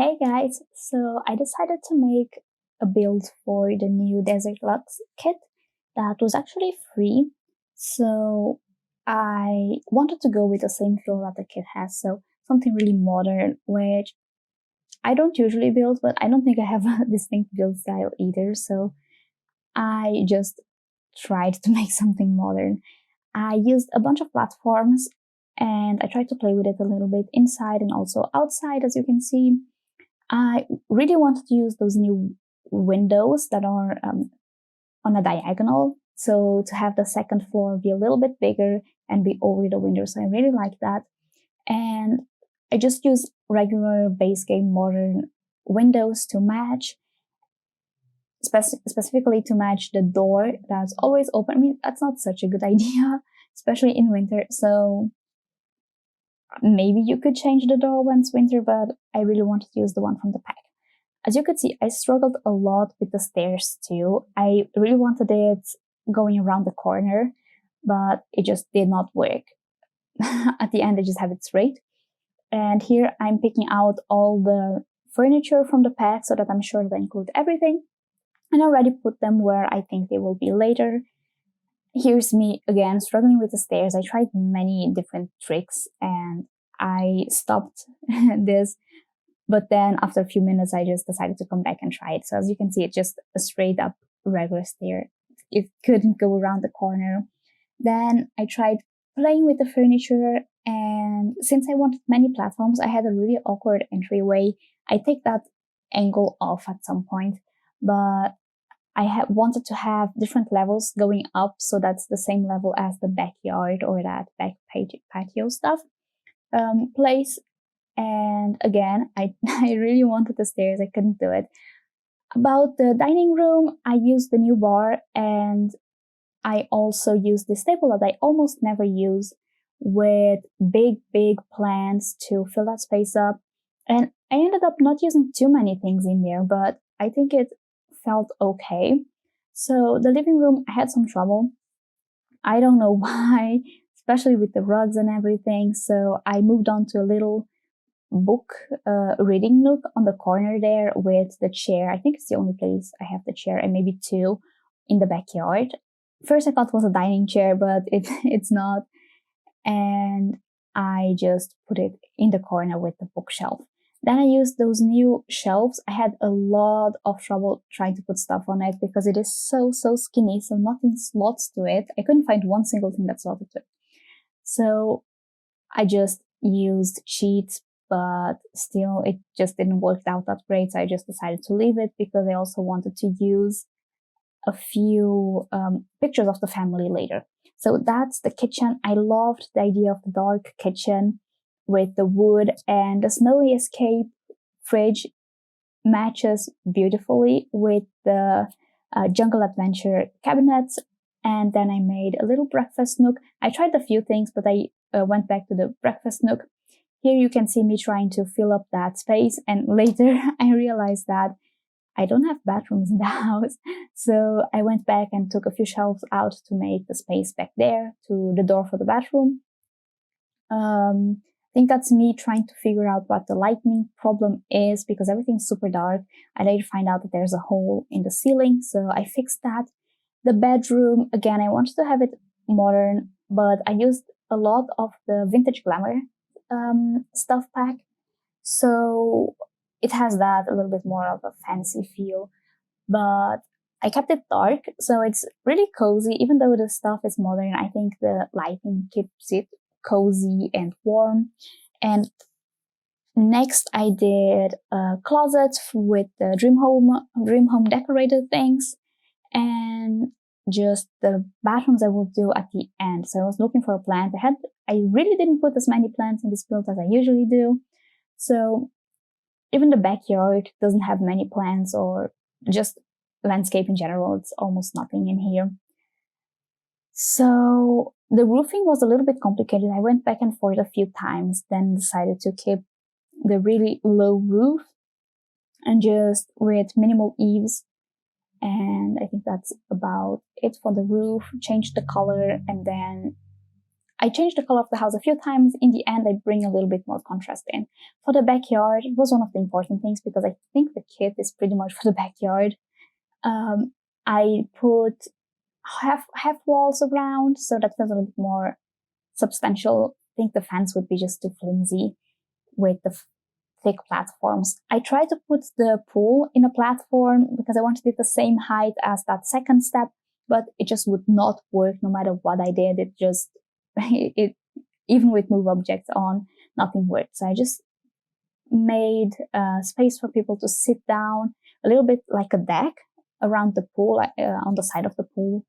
Hey guys, so I decided to make a build for the new Desert Luxe kit that was actually free. So I wanted to go with the same feel that the kit has, so something really modern, which I don't usually build, but I don't think I have a distinct build style either. So I just tried to make something modern. I used a bunch of platforms and I tried to play with it a little bit inside and also outside, as you can see. I really wanted to use those new windows that are on a diagonal. So to have the second floor be a little bit bigger and be over the window. So I really like that. And I just use regular base game modern windows to match, specifically to match the door that's always open. I mean, that's not such a good idea, especially in winter. So maybe you could change the door when it's winter, but I really wanted to use the one from the pack. As you could see, I struggled a lot with the stairs too. I really wanted it going around the corner, but it just did not work. At the end, I just have it straight. And here I'm picking out all the furniture from the pack so that I'm sure they include everything. And I already put them where I think they will be later. Here's me again struggling with the stairs. I tried many different tricks and I stopped this. But then after a few minutes, I just decided to come back and try it. So as you can see, it's just a straight up regular stair. It couldn't go around the corner. Then I tried playing with the furniture. And since I wanted many platforms, I had a really awkward entryway. I take that angle off at some point, but I wanted to have different levels going up. So that's the same level as the backyard or that back patio stuff place. And again, I really wanted the stairs. I couldn't do it. About the dining room, I used the new bar and I also used this table that I almost never use with big plants to fill that space up. And I ended up not using too many things in there, but I think it felt okay. So the living room, I had some trouble. I don't know why, especially with the rugs and everything. So I moved on to a little book reading nook on the corner there with the chair. I think it's the only place I have the chair and maybe two in the backyard. First I thought it was a dining chair, but it's not. And I just put it in the corner with the bookshelf. Then I used those new shelves. I had a lot of trouble trying to put stuff on it because it is so skinny, so nothing slots to it. I couldn't find one single thing that slotted to it. So I just used sheets, but still it just didn't work out that great. So I just decided to leave it because I also wanted to use a few pictures of the family later. So that's the kitchen. I loved the idea of the dark kitchen with the wood, and the snowy escape fridge matches beautifully with the jungle adventure cabinets. And then I made a little breakfast nook. I tried a few things, but I went back to the breakfast nook. Here you can see me trying to fill up that space. And later I realized that I don't have bathrooms in the house. So I went back and took a few shelves out to make the space back there to the door for the bathroom. I think that's me trying to figure out what the lighting problem is because everything's super dark. I later find out that there's a hole in the ceiling. So I fixed that. The bedroom, again, I wanted to have it modern, but I used a lot of the Vintage Glamour stuff pack. So it has that a little bit more of a fancy feel, but I kept it dark. So it's really cozy. Even though the stuff is modern, I think the lighting keeps it cozy and warm. And next I did a closet with the dream home decorated things, and just the bathrooms I will do at the end. So I was looking for a plant. I really didn't put as many plants in this build as I usually do. So even the backyard doesn't have many plants or just landscape in general. It's almost nothing in here. So the roofing was a little bit complicated. I went back and forth a few times, then decided to keep the really low roof and just with minimal eaves. And I think that's about it for the roof. Changed the color, and then I changed the color of the house a few times. In the end, I bring a little bit more contrast in. For the backyard, it was one of the important things because I think the kit is pretty much for the backyard. I put half walls around, so that feels a little bit more substantial. I think the fence would be just too flimsy with the thick platforms. I tried to put the pool in a platform because I wanted it the same height as that second step, but it just would not work no matter what I did. It just, it, even with move objects on, nothing worked. So I just made space for people to sit down, a little bit like a deck around the pool, on the side of the pool.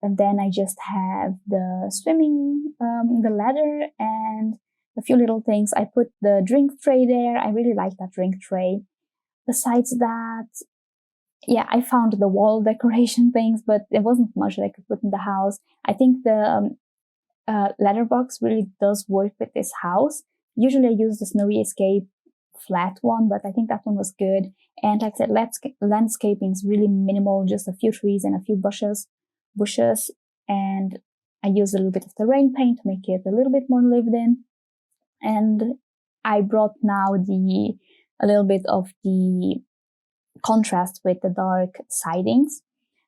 And then I just have the swimming, the ladder, and a few little things. I put the drink tray there. I really like that drink tray. Besides that, yeah, I found the wall decoration things, but there wasn't much that I could put in the house. I think the letterbox really does work with this house. Usually I use the Snowy Escape flat one, but I think that one was good. And like I said, landscaping is really minimal, just a few trees and a few bushes, and I used a little bit of the rain paint to make it a little bit more lived in. And I brought now a little bit of the contrast with the dark sidings.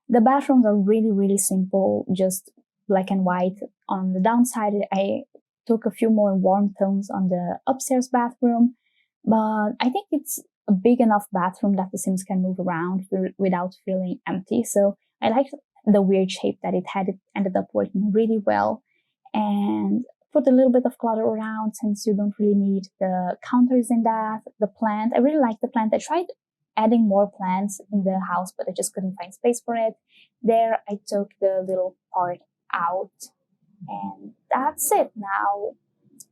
The bathrooms are really, really simple, just black and white. On the downside, I took a few more warm tones on the upstairs bathroom, but I think it's a big enough bathroom that the Sims can move around without feeling empty. So I liked the weird shape that it had. It ended up working really well, and put a little bit of clutter around since you don't really need the counters in that. The plant, I really like the plant. I tried adding more plants in the house, but I just couldn't find space for it. There, I took the little part out, and that's it. Now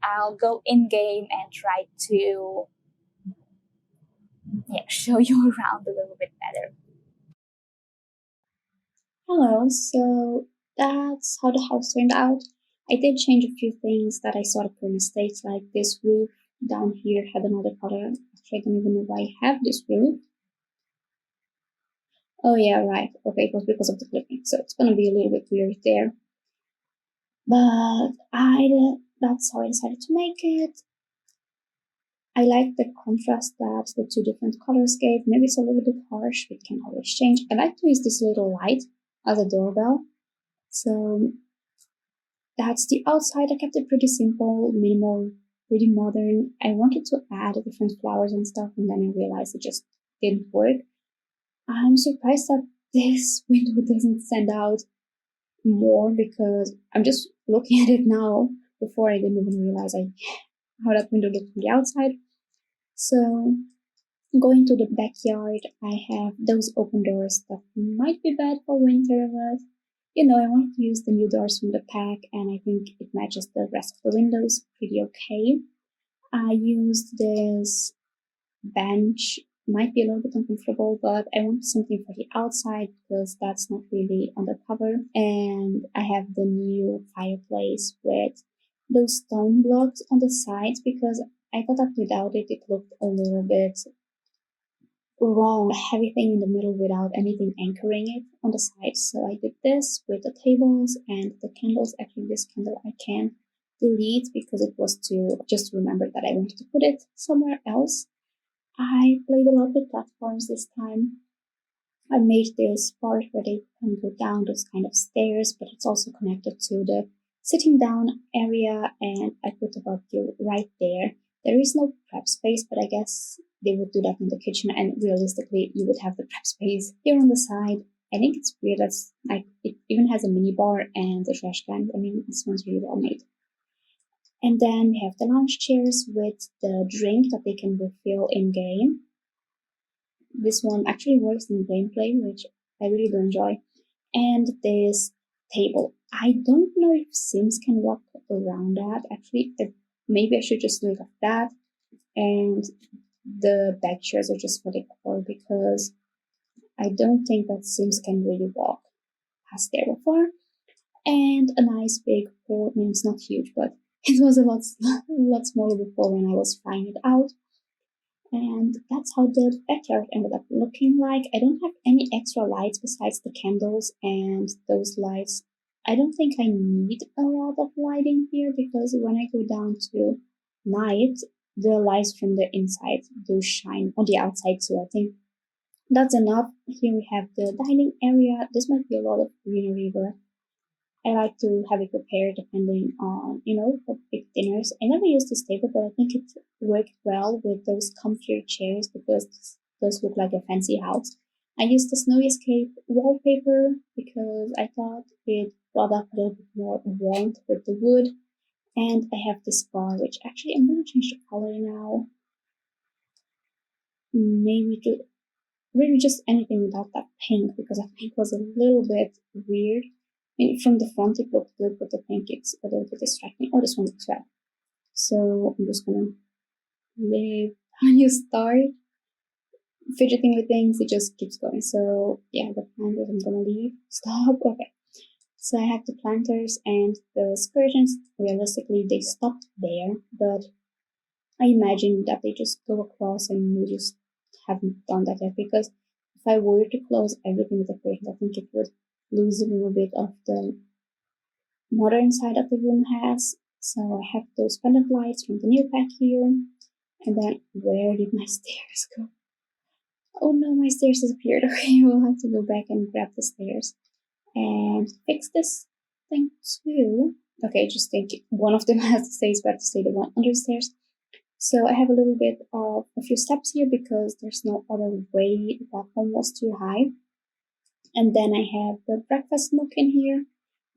I'll go in game and try to show you around a little bit better. Hello, so that's how the house turned out. I did change a few things that I sort of were mistakes, like this roof down here had another color. Actually, I don't even know why I have this roof. Oh yeah, right. Okay, it was because of the clipping, so it's gonna be a little bit weird there. But that's how I decided to make it. I like the contrast that the two different colors gave. Maybe it's a little bit harsh, it can always change. I like to use this little light as a doorbell. So that's the outside. I kept it pretty simple, minimal, pretty modern. I wanted to add different flowers and stuff, and then I realized it just didn't work. I'm surprised that this window doesn't stand out more because I'm just looking at it now. Before I didn't even realize how that window looked from the outside. So going to the backyard, I have those open doors that might be bad for winter, but I wanted to use the new doors from the pack, and I think it matches the rest of the windows pretty okay. I used this bench, might be a little bit uncomfortable, but I wanted something for the outside because that's not really on the cover. And I have the new fireplace with those stone blocks on the sides because I thought that without it, it looked a little bit wrong, everything in the middle without anything anchoring it on the sides. So I did this with the tables and the candles. Actually, this candle I can delete because it was to just remember that I wanted to put it somewhere else. I played a lot with platforms this time. I made this part where they can go down those kind of stairs, but it's also connected to the sitting down area, and I put a barbecue right there. There is no prep space, but I guess they would do that in the kitchen, and realistically, you would have the prep space here on the side. I think it's weird that's like it even has a mini bar and a trash can. I mean, this one's really well made. And then we have the lounge chairs with the drink that they can refill in game. This one actually works in gameplay, which I really do enjoy. And this table. I don't know if Sims can walk around that. Actually, maybe I should just do it like that. And the back chairs are just for decor because I don't think that Sims can really walk past there before. And a nice big pool. I mean, it's not huge, but it was a lot smaller before when I was trying it out. And that's how the backyard ended up looking like. I don't have any extra lights besides the candles and those lights I don't think I need a lot of lighting here because when I go down to night, the lights from the inside do shine on the outside too. I think that's enough. Here we have the dining area. This might be a lot of greenery, but I like to have it prepared depending on, for big dinners. I never used this table, but I think it worked well with those comfier chairs because those look like a fancy house. I used the Snowy Escape wallpaper because I thought it brought up a little bit more warmth with the wood. And I have this bar, which actually I'm going to change the color now. Maybe to really just anything without that pink because that pink was a little bit weird. I mean, from the front it looked good, but the pink it's a little bit distracting. Oh, this one looks well. So I'm just gonna leave. When you start fidgeting with things, it just keeps going. So yeah, the planters I'm gonna leave. Stop. Okay. So I have the planters and the skirtons. Realistically, they stopped there, but I imagine that they just go across and you just haven't done that yet because if I were to close everything with the curtains, I think it would lose a little bit of the modern side of the room has. So I have those pendant lights from the new pack here. And then where did my stairs go? Oh no, my stairs disappeared. Okay, we'll have to go back and grab the stairs and fix this thing too. Okay, just think one of them has to stay, so I have to stay the one under the stairs. So I have a little bit of a few steps here because there's no other way. The platform was too high. And then I have the breakfast nook in here,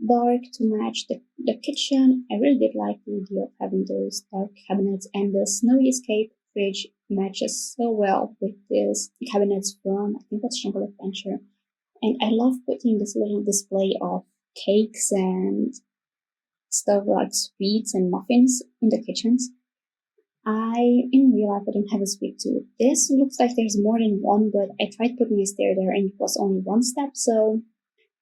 dark to match the kitchen. I really did like the idea of having those dark cabinets, and the Snowy Escape fridge matches so well with this cabinets from, I think that's Jungle Adventure. And I love putting this little display of cakes and stuff like sweets and muffins in the kitchens. In real life, I don't have a sweet tooth. This looks like there's more than one, but I tried putting a stair there and it was only one step. So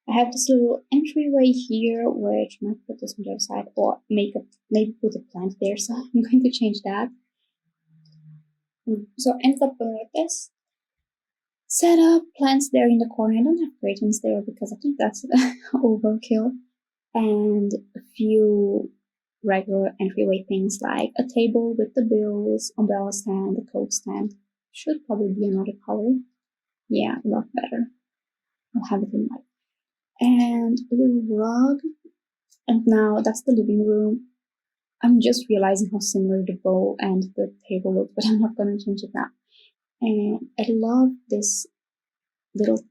I have this little entryway here, which I might put this on the other side or maybe put a plant there. So I'm going to change that. So I ended up going like this. Set up plants there in the corner. I don't have curtains there because I think that's overkill. And a few regular entryway things like a table with the bills, umbrella stand, a coat stand. Should probably be another color. Yeah, a lot better. I'll have it in white. And a little rug. And now that's the living room. I'm just realizing how similar the bowl and the table look, but I'm not going to change it now. And I love this little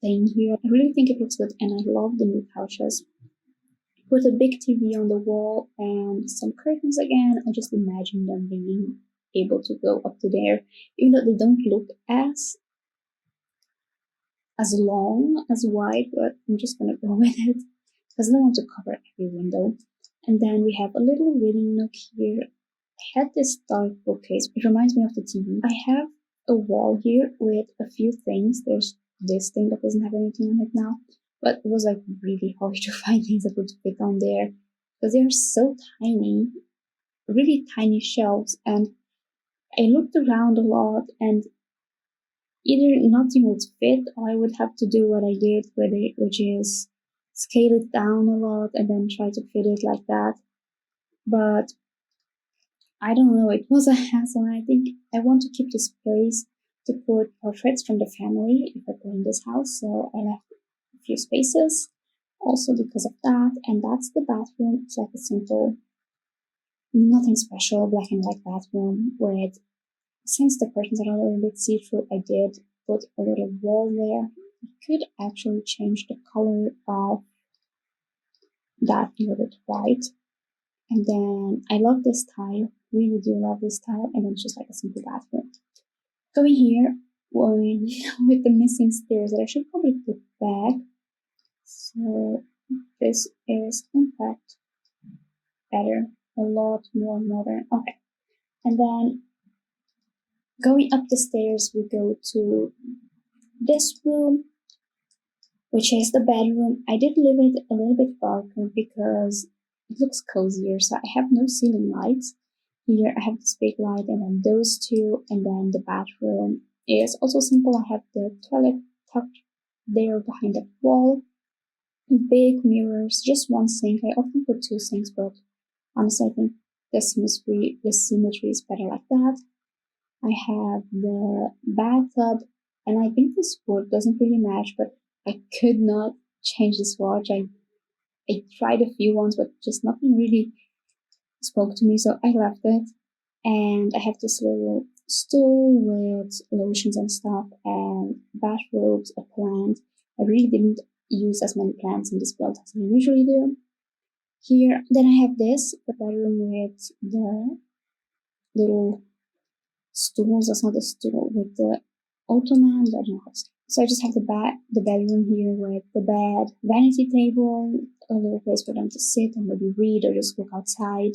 thing here. I really think it looks good, and I love the new couches. With a big TV on the wall and some curtains again, I just imagine them being able to go up to there, even though they don't look as long as wide, but I'm just gonna go with it because I don't want to cover every window. And then we have a little reading nook here. I had this dark bookcase. It reminds me of the TV. I have a wall here with a few things. There's this thing that doesn't have anything on it now, but it was like really hard to find things that would fit on there because they are so tiny, really tiny shelves. And I looked around a lot and either nothing would fit or I would have to do what I did with it, which is scale it down a lot and then try to fit it like that. But I don't know, it was a hassle, and I think I want to keep this place to put portraits from the family if I go in this house, so I left a few spaces also because of that. And that's the bathroom. It's like a simple, nothing special, black and white bathroom with, since the curtains are a little bit see-through, I did put a little wall there. I could actually change the color of that a little bit white. And then I love this tile, really do love this tile, and then it's just like a simple bathroom. Going here with the missing stairs that I should probably put back. So this is in fact better, a lot more modern. Okay, and then going up the stairs, we go to this room, which is the bedroom. I did leave it a little bit darker because it looks cozier. So I have no ceiling lights. Here I have this big light and then those two, and then the bathroom is also simple. I have the toilet tucked there behind the wall. big mirrors, just one sink. I often put two sinks, but honestly, I think the symmetry is better like that. I have the bathtub, and I think the sport doesn't really match, but I could not change the swatch. I tried a few ones, but just nothing really spoke to me, so I left it. And I have this little stool with lotions and stuff, and bathrobes, a plant. I really didn't use as many plants in this build as I usually do. Here, then I have this, the bedroom with the little stools. That's not a stool, with the ottoman. I don't know how to say. So I just have the bedroom here with the bed, vanity table, a little place for them to sit and maybe read or just look outside.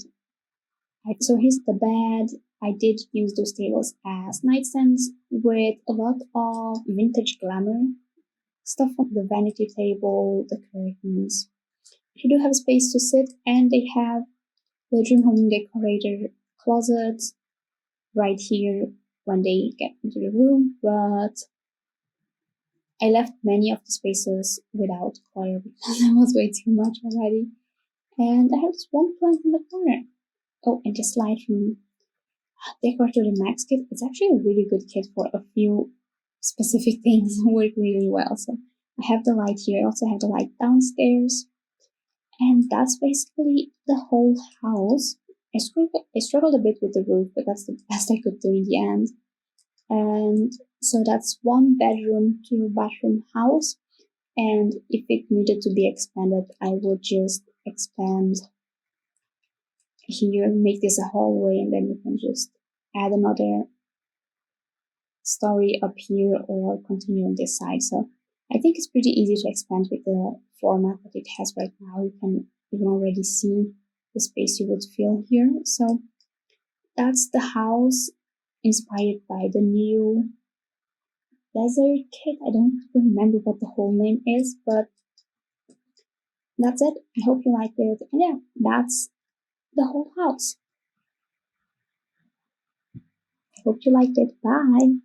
So here's the bed. I did use those tables as nightstands with a lot of vintage glamour stuff on the vanity table, the curtains. You do have space to sit, and they have the dream home decorator closet right here when they get into the room, but I left many of the spaces without clutter because there was way too much already. And I have this one plant in the corner. Oh, and this light from Decor to the Max kit. It's actually a really good kit for a few specific things work really well. So I have the light here. I also have the light downstairs. And that's basically the whole house. I struggled a bit with the roof, but that's the best I could do in the end. And so that's one bedroom, two bathroom house. And if it needed to be expanded, I would just expand here, make this a hallway, and then you can just add another story up here or continue on this side. So I think it's pretty easy to expand with the format that it has right now. You can already see the space you would fill here. So that's the house inspired by the new desert kit. I don't remember what the whole name is, but that's it. I hope you liked it. And yeah, that's the whole house. I hope you liked it. Bye.